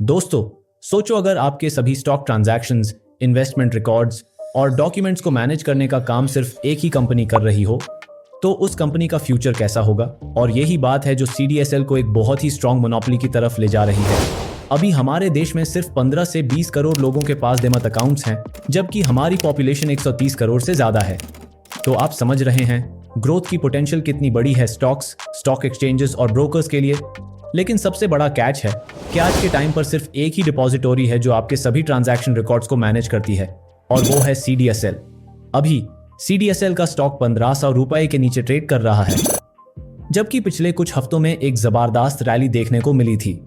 दोस्तों, सोचो अगर आपके सभी स्टॉक ट्रांजैक्शंस, इन्वेस्टमेंट रिकॉर्ड्स और डॉक्यूमेंट्स को मैनेज करने का काम सिर्फ एक ही कंपनी कर रही हो, तो उस कंपनी का फ्यूचर कैसा होगा। और यही बात है जो CDSL को एक बहुत ही स्ट्रांग मोनोपोली की तरफ ले जा रही है। अभी हमारे देश में सिर्फ 15 से 20 करोड़ लोगों के पास डेमत अकाउंट्स हैं, जबकि हमारी पॉपुलेशन 130 करोड़ से ज्यादा है। तो आप समझ रहे हैं ग्रोथ की पोटेंशियल कितनी बड़ी है स्टॉक्स, स्टॉक एक्सचेंजेस और ब्रोकर्स के लिए। लेकिन सबसे बड़ा कैच है कि आज के टाइम पर सिर्फ एक ही डिपॉजिटरी है जो आपके सभी ट्रांजैक्शन रिकॉर्ड्स को मैनेज करती है, और वो है CDSL। अभी CDSL का स्टॉक 1500 रुपए के नीचे ट्रेड कर रहा है, जबकि पिछले कुछ हफ्तों में एक जबरदस्त रैली देखने को मिली थी।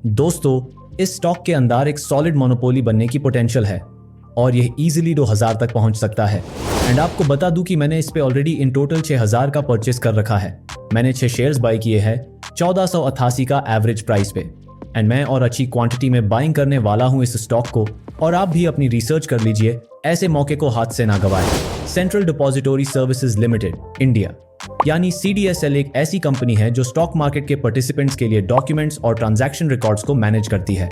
दोस्तों, इस स्टॉक के अंदर एक सॉलिड मोनोपोली बनने की पोटेंशियल है और यह इजीली 2000 तक पहुंच सकता है। एंड आपको बता दूं कि मैंने इस पे ऑलरेडी इन टोटल 6000 का परचेस कर रखा है। मैंने 6 शेयर्स बाय किए हैं 1488 का एवरेज प्राइस पे। एंड मैं और अच्छी क्वांटिटी में बाइंग करने वाला हूं इस स्टॉक को, और आप भी अपनी रिसर्च कर लीजिए, ऐसे मौके को हाथ से ना गवाएं। Central depository services limited India यानी CDSL एक ऐसी कंपनी है जो स्टॉक मार्केट के पार्टिसिपेंट्स के लिए डॉक्यूमेंट्स और ट्रांजैक्शन रिकॉर्ड्स को मैनेज करती है।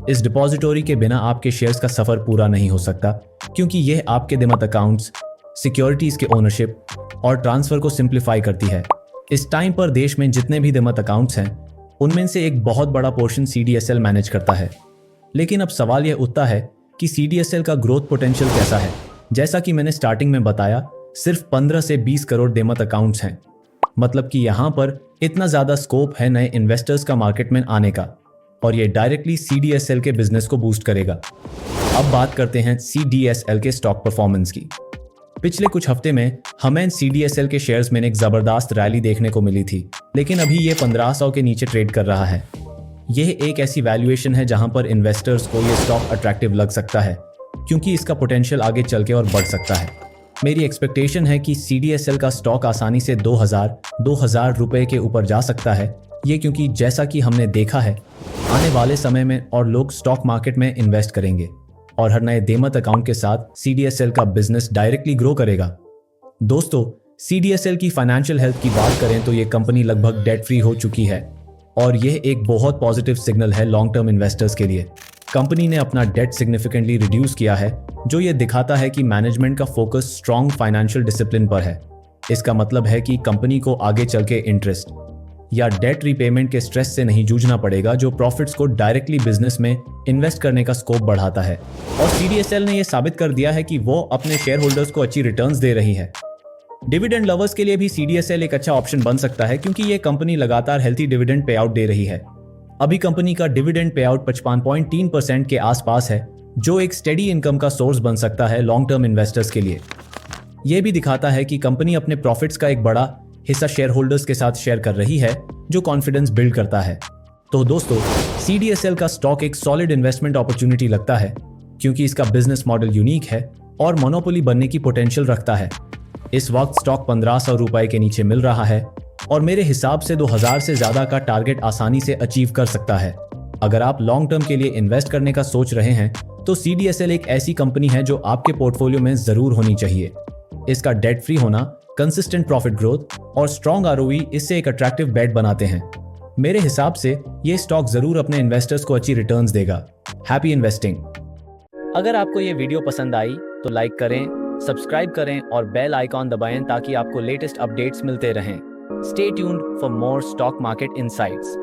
इस डिपॉजिटरी के बिना आपके शेयर्स का सफर पूरा नहीं हो सकता, क्योंकि यह आपके डेमत अकाउंट्स, सिक्योरिटीज के ओनरशिप और ट्रांसफर को सिंप्लीफाई करती है। इस टाइम पर देश में जितने भी डेमत अकाउंट्स हैं, उनमें से एक बहुत बड़ा पोर्शन CDSL मैनेज करता है। लेकिन अब सवाल यह उठता है कि CDSL का ग्रोथ पोटेंशियल कैसा है। जैसा कि मैंने स्टार्टिंग में बताया, सिर्फ 15 से 20 करोड़ डेमत अकाउंट्स हैं, मतलब कि यहाँ पर इतना ज्यादा स्कोप है नए इन्वेस्टर्स का मार्केट में आने का, और ये डायरेक्टली CDSL के बिजनेस को बूस्ट करेगा। अब बात करते हैं CDSL के स्टॉक परफॉर्मेंस की। पिछले कुछ हफ्ते में हमें CDSL के शेयर्स में एक जबरदस्त रैली देखने को मिली थी, लेकिन अभी ये 1500 के नीचे ट्रेड कर रहा है। यह एक ऐसी वैल्यूएशन है जहां पर इन्वेस्टर्स को यह स्टॉक अट्रैक्टिव लग सकता है, क्योंकि इसका पोटेंशियल आगे चल के और बढ़ सकता है। मेरी एक्सपेक्टेशन है कि CDSL का स्टॉक आसानी से 2000 रुपए के ऊपर जा सकता है। ये क्योंकि जैसा कि हमने देखा है, आने वाले समय में और लोग स्टॉक मार्केट में इन्वेस्ट करेंगे, और हर नए डेमत अकाउंट के साथ CDSL का बिजनेस डायरेक्टली ग्रो करेगा। दोस्तों, CDSL की फाइनेंशियल हेल्थ की बात करें तो ये कंपनी लगभग डेट फ्री हो चुकी है, और यह एक बहुत पॉजिटिव सिग्नल है लॉन्ग टर्म इन्वेस्टर्स के लिए। कंपनी ने अपना डेट सिग्निफिकेंटली रिड्यूस किया है, जो ये दिखाता है कि मैनेजमेंट का फोकस स्ट्रॉन्ग फाइनेंशियल डिसिप्लिन पर है। इसका मतलब है कि कंपनी को आगे चल के इंटरेस्ट या डेट रीपेमेंट के स्ट्रेस से नहीं जूझना पड़ेगा, जो प्रॉफिट्स को डायरेक्टली बिजनेस में इन्वेस्ट करने का स्कोप बढ़ाता है। और CDSL ने यह साबित कर दिया है कि वो अपने शेयर होल्डर्स को अच्छी रिटर्न्स दे रही है। डिविडेंड लवर्स के लिए भी CDSL एक अच्छा ऑप्शन बन सकता है, क्योंकि ये कंपनी लगातार हेल्थी डिविडेंड पे आउट दे रही है। अभी कंपनी का डिविडेंड पे आउट 55.3% के आसपास है, जो एक स्टेडी इनकम का सोर्स बन सकता है लॉन्ग टर्म इन्वेस्टर्स के लिए। यह भी दिखाता है कि कंपनी अपने प्रॉफिट्स का एक बड़ा हिस्सा शेयर होल्डर्स के साथ शेयर कर रही है, जो कॉन्फिडेंस बिल्ड करता है। तो दोस्तों, CDSL का स्टॉक एक सॉलिड इन्वेस्टमेंट अपॉर्चुनिटी लगता है, क्योंकि इसका बिजनेस मॉडल यूनिक है और मोनोपोली बनने की पोटेंशियल रखता है। इस वक्त स्टॉक 1500 रुपए के नीचे मिल रहा है, और मेरे हिसाब से 2000 से ज्यादा का टारगेट आसानी से अचीव कर सकता है। अगर आप लॉन्ग टर्म के लिए इन्वेस्ट करने का सोच रहे हैं, तो CDSL एक ऐसी कंपनी है जो आपके पोर्टफोलियो में जरूर होनी चाहिए। इसका डेट फ्री होना, कंसिस्टेंट प्रॉफिट ग्रोथ और स्ट्रॉन्ग ROE इससे एक अट्रैक्टिव बेट बनाते हैं। मेरे हिसाब से ये स्टॉक जरूर अपने इन्वेस्टर्स को अच्छी रिटर्न्स देगा। Happy investing. अगर आपको ये वीडियो पसंद आई तो लाइक करें, सब्सक्राइब करें और बेल आइकॉन दबाएं ताकि आपको लेटेस्ट अपडेट्स मिलते रहें। Stay tuned for more stock market insights.